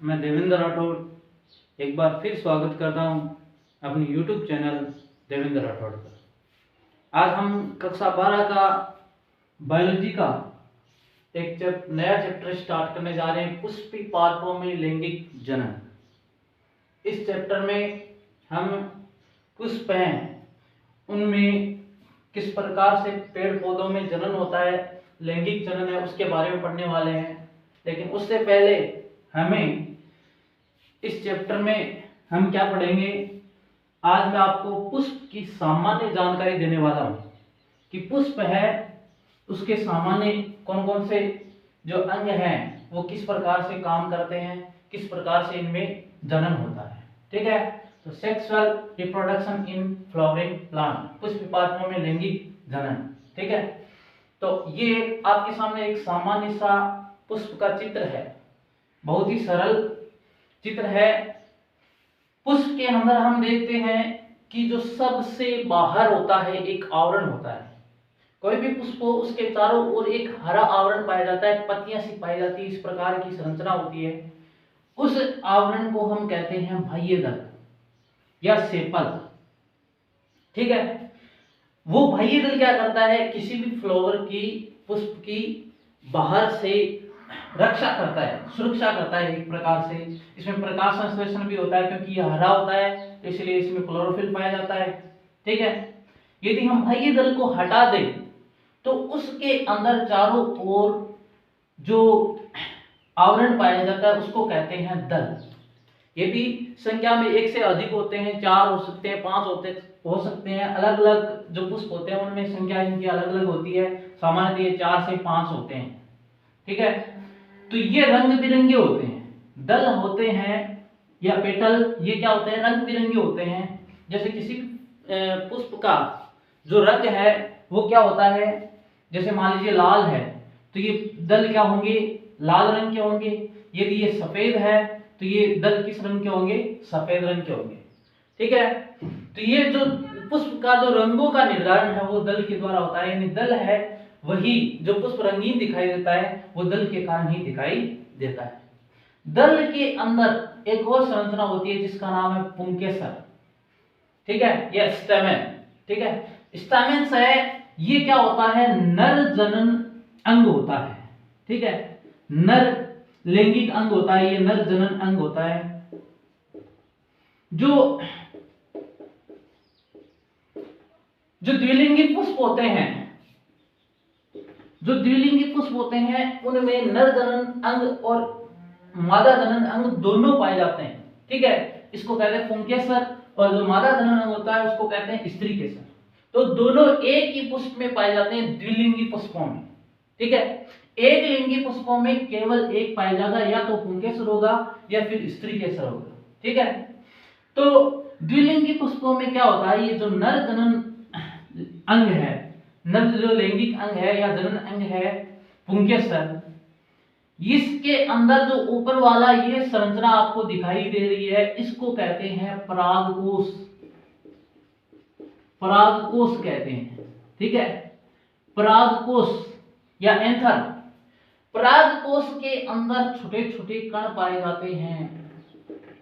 मैं देवेंद्र राठौड़ एक बार फिर स्वागत करता हूं अपनी YouTube चैनल देवेंद्र राठौड़ पर। आज हम कक्षा 12 का बायोलॉजी का एक नया चैप्टर स्टार्ट करने जा रहे हैं, पुष्पी पार्थों में लैंगिक जनन। इस चैप्टर में हम पुष्प हैं उनमें किस प्रकार से पेड़ पौधों में जनन होता है, लैंगिक जनन है, उसके बारे में पढ़ने वाले हैं। लेकिन उससे पहले हमें इस चैप्टर में हम क्या पढ़ेंगे, आज मैं आपको पुष्प की सामान्य जानकारी देने वाला हूं कि पुष्प है उसके सामान्य कौन कौन से जो अंग हैं वो किस प्रकार से काम करते हैं, किस प्रकार से इनमें जनन होता है। ठीक है, तो sexual reproduction in flowering plant, पुष्प पार्थों में लैंगिक जनन। ठीक है, तो ये आपके सामने एक सामान्य सा पुष्प का चित्र है, बहुत ही सरल चित्र है। पुष्प के अंदर हम देखते हैं कि जो सबसे बाहर होता है एक आवरण होता है। कोई भी पुष्प हो उसके चारों ओर एक हरा आवरण पाया जाता है, पत्तियां सी पाई जाती है, इस प्रकार की संरचना होती है। उस आवरण को हम कहते हैं बाह्य दल या सेपल। ठीक है, वो बाह्य दल क्या करता है, किसी भी फ्लावर की, पुष्प की बाहर से रक्षा करता है, सुरक्षा करता है एक प्रकार से। इसमें प्रकाश संश्लेषण भी होता है क्योंकि यह हरा होता है, तो इसलिए इसमें क्लोरोफिल पाया जाता है। ठीक है, यदि हम बाह्य दल को हटा दें तो उसके अंदर चारों ओर जो आवरण पाया जाता है उसको कहते हैं दल। ये भी संख्या में एक से अधिक होते हैं, 4 हो सकते हैं, 5 हो सकते हैं। अलग अलग जो पुष्प होते हैं उनमें संख्या इनकी अलग अलग होती है, सामान्यतः ये 4 से 5 होते हैं। ठीक है, तो ये रंग बिरंगे होते हैं, दल होते हैं या पेटल, ये क्या होते हैं, रंग बिरंगे होते हैं। जैसे किसी पुष्प का जो रंग है वो क्या होता है, जैसे मान लीजिए लाल है तो ये दल क्या होंगे, लाल रंग के होंगे। यदि ये सफेद है तो ये दल किस रंग के होंगे, सफेद रंग के होंगे। ठीक है, तो ये जो पुष्प का जो रंगों का निर्धारण है वो दल के द्वारा होता है, यानी दल है वही जो पुष्प रंगीन दिखाई देता है वो दल के कारण ही दिखाई देता है। दल के अंदर एक और संरचना होती है जिसका नाम है पुंकेसर। ठीक है, या स्टैमेन। ठीक है, स्टैमेन है, ये क्या होता है, नर जनन अंग होता है। ठीक है, नर लैंगिक अंग होता है, ये नर जनन अंग होता है। जो द्विलिंगी पुष्प होते हैं, जो द्विलिंगी पुष्प होते हैं उनमें नर जनन अंग और मादा जनन अंग दोनों पाए जाते हैं। ठीक है, इसको कहते हैं पुंकेसर, और जो मादा जनन अंग होता है उसको कहते हैं स्त्री केसर। तो दोनों एक ही पुष्प में पाए जाते हैं द्विलिंगी पुष्पों में। ठीक है, एक लिंगी पुष्पों में केवल एक पाया जाएगा, या तो पुंकेसर होगा या फिर स्त्री केसर होगा। ठीक है, तो द्विलिंगी पुष्पों में क्या होता है, ये जो नर जनन अंग है, नर जो लैंगिक अंग है या जनन अंग है पुंकेसर, इसके अंदर जो ऊपर वाला ये संरचना आपको दिखाई दे रही है इसको कहते हैं परागकोश। परागकोश कहते हैं। ठीक है, परागकोश या एंथर। परागकोश के अंदर छोटे छोटे कण पाए जाते हैं,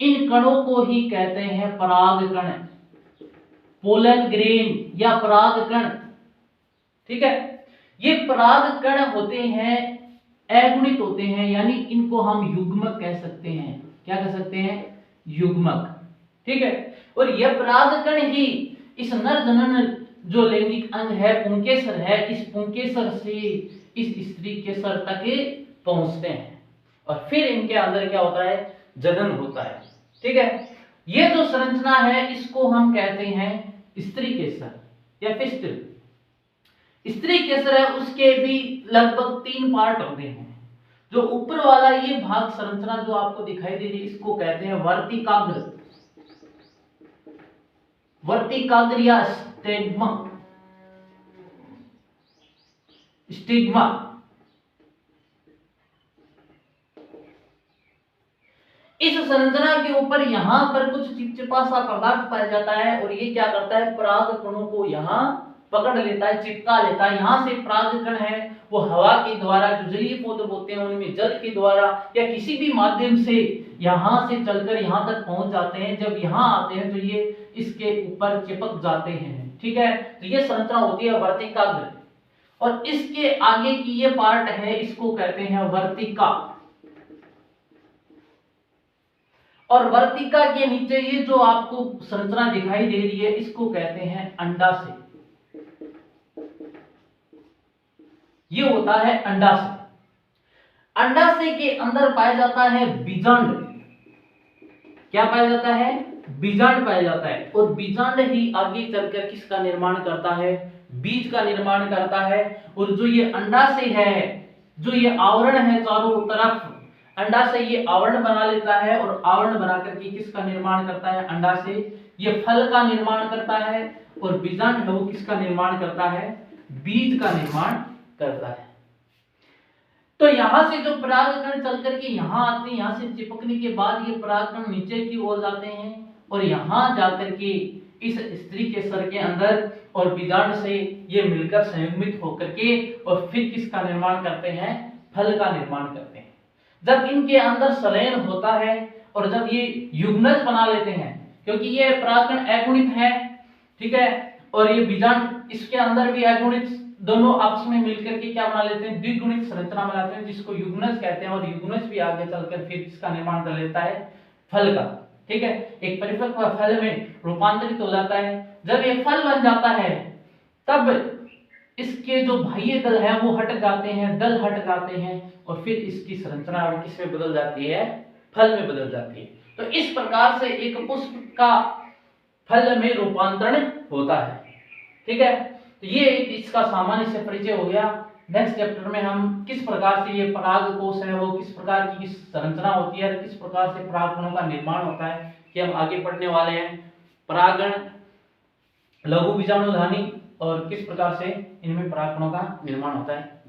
इन कणों को ही कहते हैं परागकण, पोलन ग्रेन या परागकण। ठीक है, ये परागकण होते हैं अगुणित होते हैं, यानी इनको हम युग्मक कह सकते हैं। क्या कह सकते हैं, युग्मक। ठीक है, और यह परागकण ही इस नर जनन जो लैंगिक अंग है पुंकेसर है, इस पुंकेसर से इस स्त्री केसर तक पहुंचते हैं और फिर इनके अंदर क्या होता है, जनन होता है। ठीक है, ये जो संरचना है इसको हम कहते हैं स्त्री केसर या फिर स्त्री केसर है। उसके भी लगभग 3 पार्ट होते हैं। जो ऊपर वाला ये भाग संरचना जो आपको दिखाई दे रही है इसको कहते हैं वर्तिकाग्र, वर्तिकाग्र या स्टिग्मा। स्टिग्मा इस संरचना के ऊपर यहां पर कुछ चिपचिपा सा पदार्थ पाया जाता है और ये क्या करता है, पराग कणों को यहां पकड़ लेता है, चिपका लेता है। यहां से परागकण है वो हवा के द्वारा, जो जलीय पौधे होते हैं उनमें जल के द्वारा या किसी भी माध्यम से यहाँ से चलकर यहाँ तक पहुंच जाते हैं। जब यहाँ आते हैं तो ये इसके ऊपर चिपक जाते हैं, ठीक है। तो ये संरचना होती है वर्तिकाग्र, और इसके आगे की ये पार्ट है, इसको कहते हैं वर्तिका। और वर्तिका के नीचे ये जो आपको संरचना दिखाई दे रही है, इसको कहते हैं अंडाशय। ये होता है अंडाशय। अंडाशय के अंदर पाया जाता है बीजांड। क्या पाया जाता है? बीजांड पाया जाता है। और बीजांड ही आगे चलकर किसका निर्माण करता है? बीज का निर्माण करता है। और जो ये अंडाशय है, जो ये आवरण है चारों तरफ, अंडाशय ये आवरण बना लेता है, और आवरण बना करके किसका निर्माण करता है? अंडाशय ये फल का निर्माण करता है, और बीजांड है वो किसका निर्माण करता है? बीज का निर्माण करता है। तो यहां से जो परागकण चल करके यहां आते हैं, यहां से चिपकने के बाद ये परागकण नीचे की ओर जाते हैं, और यहां जाकर के इस स्त्री के सर के अंदर और बीजांड से ये मिलकर संयुग्मित होकर के और फिर किसका निर्माण करते हैं? फल का निर्माण करते हैं। जब इनके अंदर संलयन होता है और जब ये युग्मज बना लेते हैं, क्योंकि ये परागकण अगुणित है, ठीक है, और ये बीजांड इसके अंदर भी अगुणित, दोनों आपस में मिलकर के क्या बना लेते हैं? द्विगुणित संरचना बनाते हैं, जिसको युग्मज कहते हैं। और युग्मज भी आगे चलकर फिर किसका निर्माण कर लेता है? फल का, ठीक है। एक परिपक्व फल में रूपांतरित हो जाता है। जब ये फल बन जाता है तब इसके जो बाह्य दल है वो हट जाते हैं, दल हट जाते हैं, और फिर इसकी संरचना किसमें बदल जाती है? फल में बदल जाती है। तो इस प्रकार से एक पुष्प का फल में रूपांतरण होता है, ठीक है। तो ये इसका सामान्य से परिचय हो गया। नेक्स्ट चैप्टर में हम किस प्रकार से ये परागकोश है वो किस प्रकार की संरचना होती है, किस प्रकार से परागकणों का निर्माण होता है, ये हम आगे पढ़ने वाले हैं। परागण, लघु बीजाणुधानी, और किस प्रकार से इनमें परागकणों का निर्माण होता है।